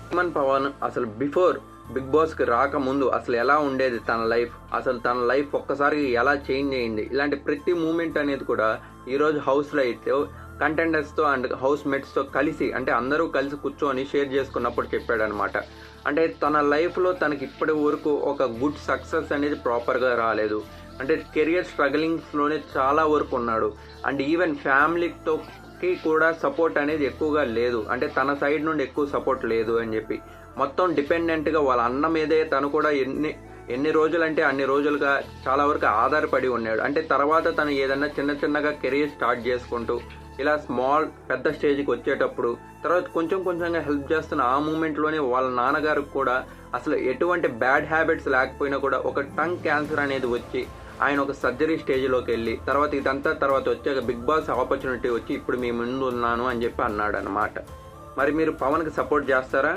సుమన్ పవన్ అసలు before big బాస్కి రాకముందు అసలు ఎలా ఉండేది తన లైఫ్, అసలు తన లైఫ్ ఒక్కసారి ఎలా చేంజ్ అయింది, ఇలాంటి ప్రతి మూమెంట్ అనేది కూడా ఈరోజు హౌస్లో అయితే కంటెండర్స్తో అండ్ హౌస్ మేట్స్తో కలిసి, అంటే అందరూ కలిసి కూర్చొని షేర్ చేసుకున్నప్పుడు చెప్పాడనమాట. అంటే తన లైఫ్లో తనకి ఇప్పటి వరకు ఒక గుడ్ సక్సెస్ అనేది ప్రాపర్గా రాలేదు. అంటే కెరియర్ స్ట్రగలింగ్స్లోనే చాలా వరకు ఉన్నాడు. అండ్ ఈవెన్ ఫ్యామిలీతోకి కూడా సపోర్ట్ అనేది ఎక్కువగా లేదు. అంటే తన సైడ్ నుండి ఎక్కువ సపోర్ట్ లేదు అని చెప్పి మొత్తం డిపెండెంట్గా వాళ్ళ అన్న మీదే తను కూడా ఎన్ని రోజులంటే అన్ని రోజులుగా చాలా వరకు ఆధారపడి ఉన్నాడు. అంటే తర్వాత తను ఏదన్నా చిన్నగా కెరీర్ స్టార్ట్ చేసుకుంటూ ఇలా పెద్ద స్టేజ్కి వచ్చేటప్పుడు తర్వాత కొంచెంగా హెల్ప్ చేస్తున్న ఆ మూమెంట్లోనే వాళ్ళ నాన్నగారికి కూడా అసలు ఎటువంటి బ్యాడ్ హ్యాబిట్స్ లేకపోయినా కూడా ఒక టంగ్ క్యాన్సర్ అనేది వచ్చి ఆయన ఒక సర్జరీ స్టేజ్లోకి వెళ్ళి తర్వాత వచ్చాక బిగ్ బాస్ ఆపర్చునిటీ వచ్చి ఇప్పుడు మీ ముందు ఉన్నాను అని చెప్పి అన్నాడు అనమాట. మరి మీరు పవన్కి సపోర్ట్ చేస్తారా?